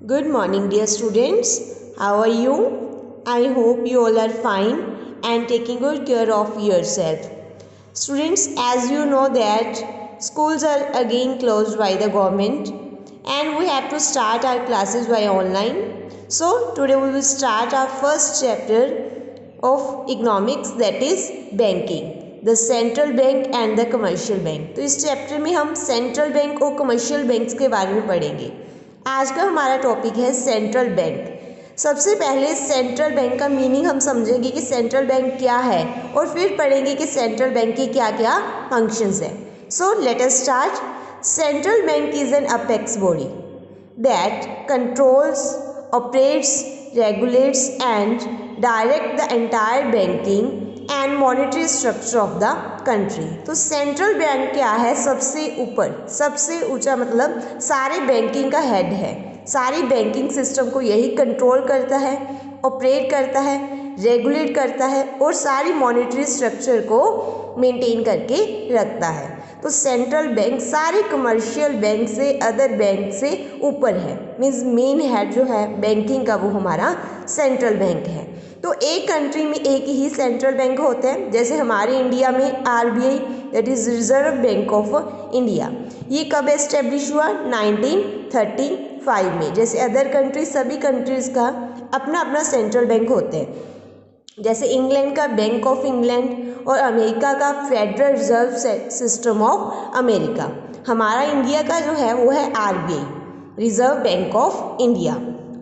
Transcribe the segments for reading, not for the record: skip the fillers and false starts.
Good morning, dear students. How are you? I hope you all are fine and taking good care of yourself. Students, as you know that schools are again closed by the government and we have to start our classes by online. So today we will start our first chapter of economics, that is banking, the central bank and the commercial bank. तो इस chapter में हम central bank और commercial banks के बारे में पढ़ेंगे। आज का हमारा टॉपिक है सेंट्रल बैंक। सबसे पहले सेंट्रल बैंक का मीनिंग हम समझेंगे कि सेंट्रल बैंक क्या है और फिर पढ़ेंगे कि सेंट्रल बैंक की क्या क्या फंक्शंस है। So let us start. Central bank is an apex body that controls, operates, regulates and direct the entire banking and monetary structure of the country. तो सेंट्रल बैंक क्या है? सबसे ऊपर, सबसे ऊंचा, मतलब सारे बैंकिंग का हेड है। सारी बैंकिंग सिस्टम को यही कंट्रोल करता है, ऑपरेट करता है, रेगुलेट करता है और सारी मॉनेटरी स्ट्रक्चर को मेंटेन करके रखता है। तो सेंट्रल बैंक सारे कमर्शियल बैंक से, अदर बैंक से ऊपर है, मीन्स मेन हेड जो है बैंकिंग का वो हमारा सेंट्रल बैंक है। तो एक कंट्री में एक ही सेंट्रल बैंक होते हैं, जैसे हमारे इंडिया में RBI, that is reserve bank of India. ये कब एस्टेब्लिश हुआ? 1935 में। जैसे अदर कंट्रीज, सभी कंट्रीज का अपना अपना सेंट्रल बैंक होते हैं, जैसे इंग्लैंड का बैंक ऑफ इंग्लैंड और अमेरिका का federal reserve system of America. हमारा इंडिया का जो है वो है RBI, reserve bank of India.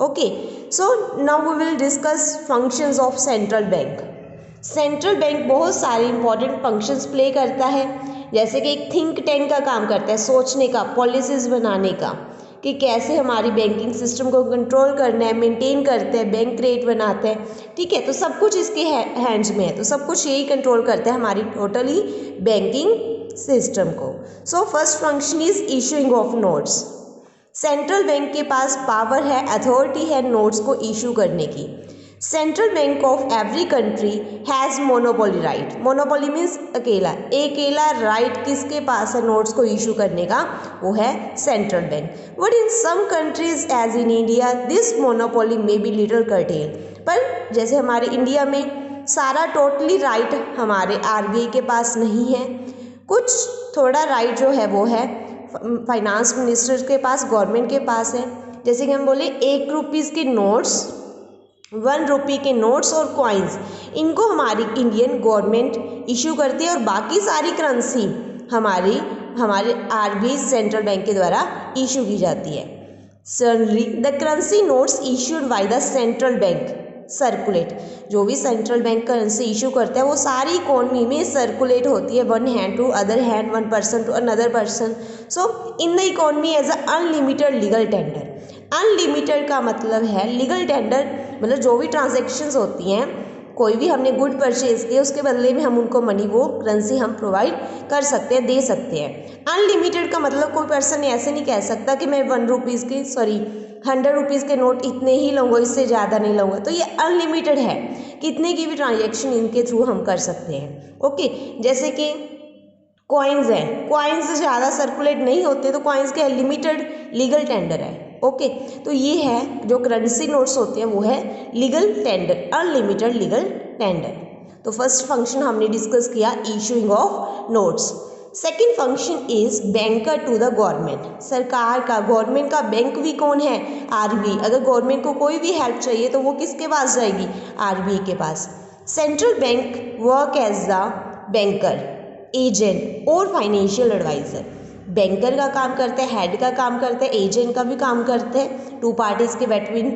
Okay, so now we will discuss functions of central bank. Central bank बहुत सारे इंपॉर्टेंट फंक्शंस प्ले करता है, जैसे कि एक थिंक टैंक का काम करता है, सोचने का, पॉलिसीज बनाने का, कि कैसे हमारी बैंकिंग सिस्टम को कंट्रोल करना है, मेंटेन करते हैं, बैंक रेट बनाते हैं। ठीक है, तो सब कुछ इसके हैंड्स में है, तो सब कुछ यही कंट्रोल करता है हमारी टोटली बैंकिंग सिस्टम को। So first function is issuing of notes. Central bank के पास पावर है, अथॉरिटी है नोट्स को इशू करने की। Central bank of every country has monopoly right. Monopoly means अकेला, अकेला राइट किसके पास है नोट्स को इशू करने का? वो है central bank. But in some countries as in India this monopoly may be little curtail. पर जैसे हमारे इंडिया में सारा टोटली राइट हमारे आरबीआई के पास नहीं है, कुछ थोड़ा राइट जो है वो है फाइनेंस मिनिस्टर के पास, गवर्नमेंट के पास है। जैसे कि हम बोले 1 रुपीज़ के नोट्स, 1 रुपये के नोट्स और कॉइन्स, इनको हमारी इंडियन गवर्नमेंट इशू करती है और बाकी सारी करेंसी हमारे आरबीआई सेंट्रल बैंक के द्वारा इशू की जाती है। Suddenly the currency notes issued by the central bank circulate. जो भी सेंट्रल बैंक करेंसी इशू करता है वो सारी इकोनॉमी में सर्कुलेट होती है, one hand to other hand, one person to another person. So in the economy as a unlimited legal tender. Unlimited का मतलब है लीगल टेंडर, मतलब जो भी ट्रांजेक्शन्स होती हैं, कोई भी हमने गुड परचेज किया उसके बदले में हम उनको मनी, वो करेंसी हम प्रोवाइड कर सकते हैं, दे सकते हैं। अनलिमिटेड का मतलब कोई पर्सन ऐसे नहीं कह सकता कि मैं 1 रुपीज़ की 100 रुपीज़ के नोट इतने ही लूँगा, इससे ज़्यादा नहीं लूँगा। तो ये अनलिमिटेड है, कितने की भी ट्रांजेक्शन इनके थ्रू हम कर सकते हैं। ओके, जैसे कि कॉइन्स हैं, कॉइन्स ज़्यादा सर्कुलेट नहीं होते, तो कॉइन्स के लिमिटेड लीगल टेंडर है। ओके, तो ये है जो करेंसी नोट्स होते हैं वो है legal tender, unlimited legal tender. तो फर्स्ट फंक्शन हमने डिस्कस किया issuing of notes. Second function is banker to the government. सरकार का, गवर्नमेंट का बैंक भी कौन है? आरबीआई। अगर गवर्नमेंट को कोई भी हेल्प चाहिए तो वो किसके पास जाएगी? आरबीआई के पास। Central bank work as the banker, agent और फाइनेंशियल एडवाइजर। बैंकर का काम करते हैं, हेड का काम करते हैं, एजेंट का भी काम करते हैं, 2 पार्टीज के बिटवीन।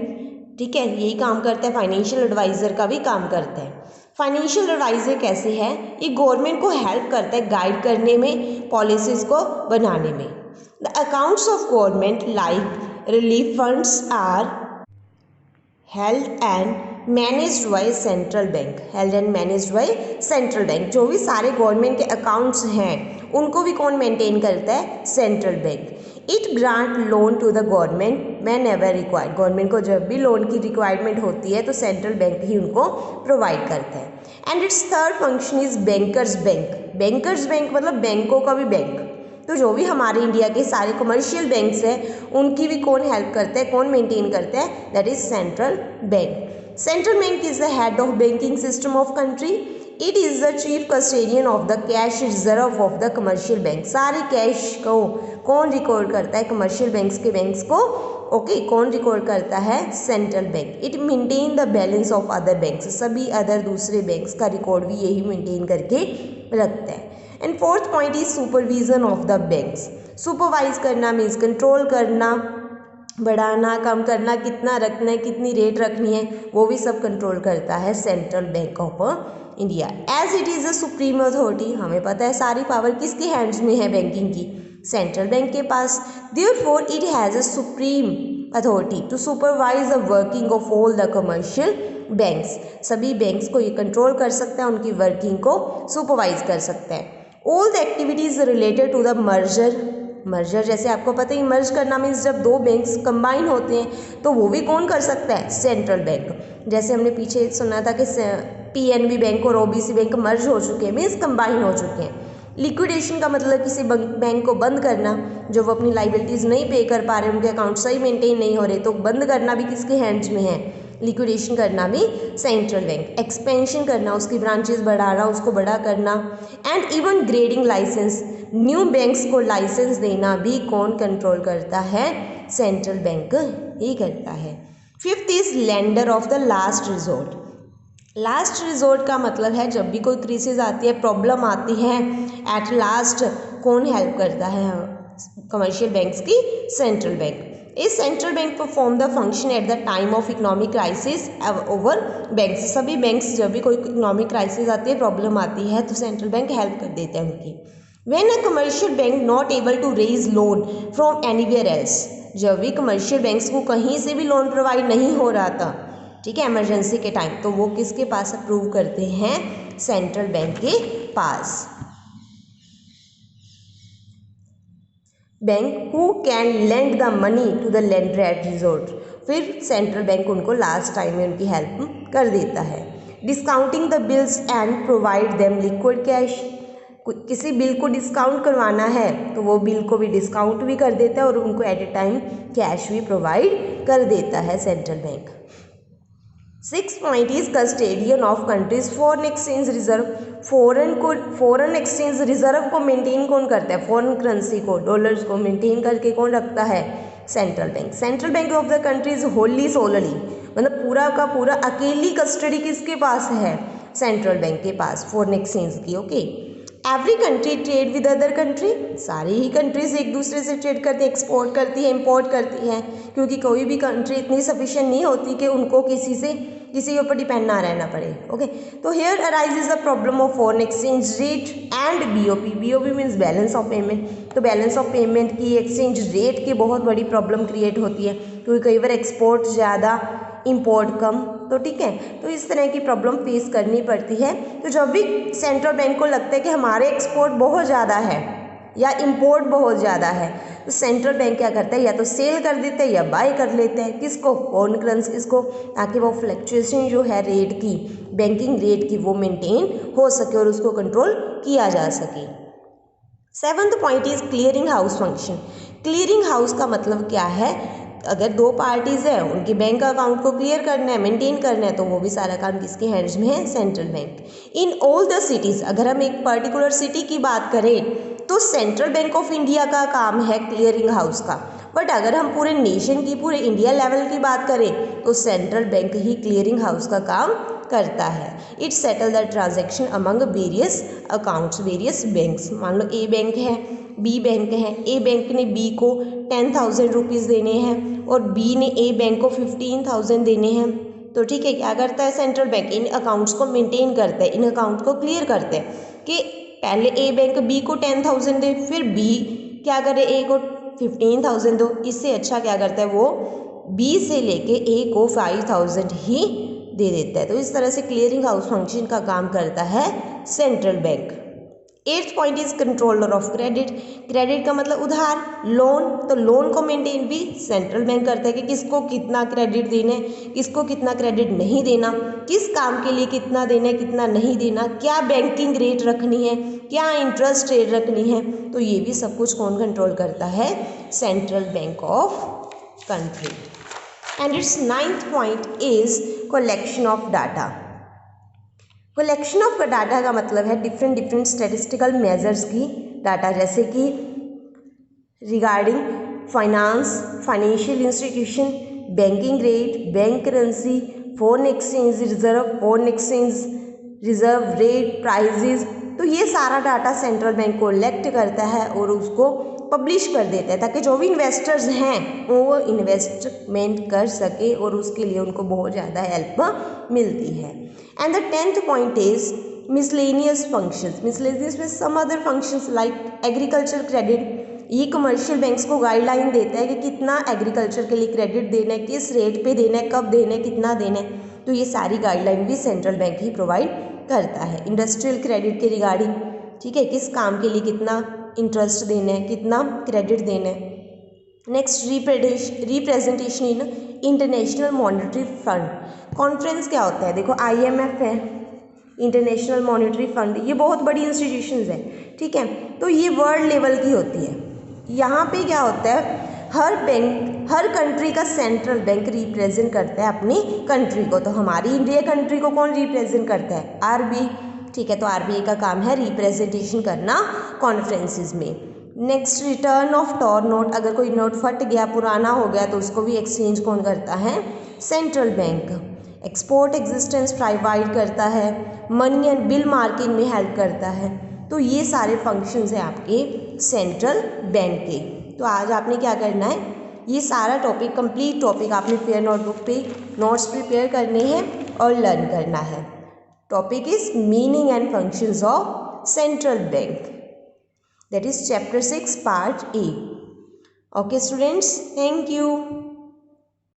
ठीक है, यही काम करते हैं। फाइनेंशियल एडवाइजर का भी काम करते हैं। फाइनेंशियल एडवाइजर कैसे है? ये गवर्नमेंट को हेल्प करता है गाइड करने में, पॉलिसीज को बनाने में। The accounts of government like relief funds are held and managed by central bank. Held and managed by central bank. जो भी सारे गवर्नमेंट के अकाउंट्स हैं उनको भी कौन मेंटेन करता है? Central bank. It grant loan to the government whenever required. Government को जब भी लोन की रिक्वायरमेंट होती है तो सेंट्रल बैंक ही उनको प्रोवाइड करता है। And it's third function is bankers bank. Bankers bank मतलब बैंकों का भी बैंक, तो जो भी हमारे इंडिया के सारे कमर्शियल बैंक्स हैं उनकी भी कौन हेल्प करता है, कौन मेंटेन करता है, that is central bank. Central bank is the head of banking system of country. It is the chief custodian of the cash reserve of the commercial bank. सारे कैश को कौन रिकॉर्ड करता है, कमर्शियल बैंक्स को okay कौन record करता है, central bank. It maintain the balance of other banks, सभी अदर दूसरे बैंक्स का रिकॉर्ड भी यही मेंटेन करके रखता है। And fourth point is supervision of the banks. Supervise करना मीन्स कंट्रोल करना, बढ़ाना कम करना, कितना रखना है, कितनी रेट रखनी है, वो भी सब कंट्रोल करता है central bank of India. As it is a supreme authority, हमें पता है सारी पावर किसके हैंड्स में है बैंकिंग की, सेंट्रल बैंक के पास। Therefore it has a supreme authority to supervise the working of all the commercial banks. सभी बैंक्स को ये कंट्रोल कर सकता है, उनकी वर्किंग को सुपरवाइज कर सकता है। All the activities related to the merger जैसे आपको पता ही, मर्ज करना मीन्स जब दो बैंक्स कंबाइन होते हैं तो वो भी कौन कर सकता है, सेंट्रल बैंक। जैसे हमने पीछे सुना था कि पीएनबी बैंक और ओबीसी बैंक मर्ज हो चुके हैं, मीन्स कंबाइन हो चुके हैं। लिक्विडेशन का मतलब किसी बैंक को बंद करना, जो वो अपनी लाइबिलिटीज़ नहीं पे कर पा रहे, उनके अकाउंट सही मेंटेन नहीं हो रहे, तो बंद करना भी किसके हैंड्स में है, लिक्विडेशन करना भी सेंट्रल बैंक। एक्सपेंशन करना, उसकी ब्रांचेस बढ़ाना, उसको बड़ा करना। And even grading license, new banks को लाइसेंस देना भी कौन कंट्रोल करता है, सेंट्रल बैंक ही करता है। Fifth is lender of the last resort. Last resort का मतलब है जब भी कोई क्राइसिस आती है, प्रॉब्लम आती है, एट लास्ट कौन हेल्प करता है, कमर्शियल बैंक्स की सेंट्रल बैंक। इस central bank perform the function at the time of economic crisis over banks. सभी बैंक्स जब भी कोई इकोनॉमिक क्राइसिस आती है, प्रॉब्लम आती है, तो सेंट्रल बैंक हेल्प कर देते हैं उनकी। When a commercial bank not able to raise loan from anywhere else, जब भी कमर्शियल बैंक्स को कहीं से भी लोन प्रोवाइड नहीं हो रहा था, ठीक है, इमरजेंसी के टाइम, तो वो किसके पास अप्रूव करते हैं, सेंट्रल बैंक के पास। Bank who can lend the money to the lender at resort, फिर सेंट्रल बैंक उनको लास्ट टाइम में उनकी हेल्प कर देता है। Discounting the bills and provide them liquid cash, किसी बिल को डिस्काउंट करवाना है तो वो बिल को भी डिस्काउंट भी कर देता है और उनको एट ए टाइम कैश भी प्रोवाइड कर देता है central bank. Six point is custodian of country's foreign exchange reserve. Foreign exchange reserve को मेंटेन कौन करता है, फॉरेन करेंसी को, डॉलर्स को मेंटेन करके कौन रखता है, central bank. Central bank of the country is wholly solely, मतलब पूरा का पूरा अकेली कस्टडी किसके पास है, सेंट्रल बैंक के पास, फॉरेन एक्सचेंज की। Okay, every country trade with other country, सारी ही कंट्रीज एक दूसरे से ट्रेड करती है, एक्सपोर्ट करती है, इंपोर्ट करती है, क्योंकि कोई भी कंट्री इतनी सफिशिएंट नहीं होती कि उनको किसी के ऊपर डिपेंड ना रहना पड़े। ओके, तो here arises the problem of foreign exchange rate and BOP. BOP means balance of payment, तो बैलेंस ऑफ पेमेंट की, एक्सचेंज रेट की बहुत बड़ी प्रॉब्लम क्रिएट होती है, क्योंकि कई बार एक्सपोर्ट ज़्यादा, इंपोर्ट कम, तो ठीक है, तो इस तरह की प्रॉब्लम फेस करनी पड़ती है। तो जब भी सेंट्रल बैंक को लगता है कि हमारे एक्सपोर्ट बहुत ज़्यादा है या इंपोर्ट बहुत ज़्यादा है, तो सेंट्रल बैंक क्या करता है, या तो सेल कर देते हैं या बाय कर लेते हैं, किसको, फॉरेन करेंसीज को, ताकि वो फ्लक्चुएशन जो है रेट की, बैंकिंग रेट की, वो मेंटेन हो सके और उसको कंट्रोल किया जा सके। Seventh point is clearing house function. Clearing house का मतलब क्या है, अगर दो पार्टीज़ हैं, उनके बैंक अकाउंट को क्लियर करना है, मेंटेन करना है, तो वो भी सारा काम किसके हैंड्स में है, central bank. In all the cities, अगर हम एक पर्टिकुलर सिटी की बात करें तो सेंट्रल बैंक ऑफ इंडिया का काम है क्लियरिंग हाउस का, बट अगर हम पूरे नेशन की, पूरे इंडिया लेवल की बात करें तो सेंट्रल बैंक ही क्लियरिंग हाउस का काम करता है। It settle the transaction among various accounts, various banks. मान लो ए बैंक है, बी बैंक है, ए बैंक ने बी को 10,000 रुपीज़ देने हैं और बी ने ए बैंक को 15,000 देने हैं, तो ठीक है, क्या करता है सेंट्रल बैंक, इन अकाउंट्स को मेंटेन करता है, इन अकाउंट्स को क्लियर करते हैं कि पहले ए बैंक बी को 10,000 दे, फिर बी क्या करे, ए को 15,000 दो। इससे अच्छा क्या करता है, वो बी से लेके ए को 5,000 ही दे देता है। तो इस तरह से क्लियरिंग हाउस फंक्शन का काम करता है central bank. Eighth point is controller of credit. Credit का मतलब उधार, लोन, तो लोन को मेंटेन भी सेंट्रल बैंक करता है कि किसको कितना क्रेडिट देना है, किसको कितना क्रेडिट नहीं देना, किस काम के लिए कितना देना है कितना नहीं देना, क्या बैंकिंग रेट रखनी है, क्या इंटरेस्ट रेट रखनी है, तो ये भी सब कुछ कौन कंट्रोल करता है, central bank of country. And its ninth point is collection of data. Collection of data का मतलब है डिफरेंट स्टेटिस्टिकल मेजर्स की डाटा, जैसे कि regarding finance, financial institution, banking rate, bank currency, foreign exchange reserve rate, prices, तो ये सारा data central bank collect करता है और उसको पब्लिश कर देता है ताकि जो भी इन्वेस्टर्स हैं वो इन्वेस्टमेंट कर सके और उसके लिए उनको बहुत ज़्यादा हेल्प मिलती है। And the 10th point is miscellaneous functions. Miscellaneous में some other functions like agriculture credit, ये कमर्शियल बैंक्स को गाइडलाइन देता है कि कितना एग्रीकल्चर के लिए क्रेडिट देना है, किस रेट पे देना है, कब देना है, कितना देना है, तो ये सारी गाइडलाइन भी सेंट्रल बैंक ही प्रोवाइड करता है। इंडस्ट्रियल क्रेडिट के रिगार्डिंग, ठीक है, किस काम के लिए कितना इंटरेस्ट देना है, कितना क्रेडिट देना है। Next representation in international monetary fund. Conference क्या होता है, देखो IMF है, इंटरनेशनल मॉनेटरी फंड, ये बहुत बड़ी इंस्टीट्यूशंस है, ठीक है, तो ये वर्ल्ड लेवल की होती है। यहाँ पे क्या होता है, हर कंट्री का सेंट्रल बैंक रिप्रेजेंट करता है अपनी कंट्री को। तो हमारी इंडिया कंट्री को कौन रिप्रेजेंट करता है, RBI, ठीक है, तो RBI का काम है रिप्रेजेंटेशन करना कॉन्फ्रेंसेस में। Next return of torn note, अगर कोई नोट फट गया, पुराना हो गया, तो उसको भी एक्सचेंज कौन करता है, central bank. Export existence provide करता है, मनी एंड बिल मार्किंग में हेल्प करता है, तो ये सारे फंक्शंस हैं आपके सेंट्रल बैंक के। तो आज आपने क्या करना है, ये सारा टॉपिक, कंप्लीट टॉपिक आपने फेयर नोटबुक पे नोट्स प्रिपेयर करने हैं और लर्न करना है। Topic is meaning and functions of central bank, that is chapter 6 part A. Okay students, thank you.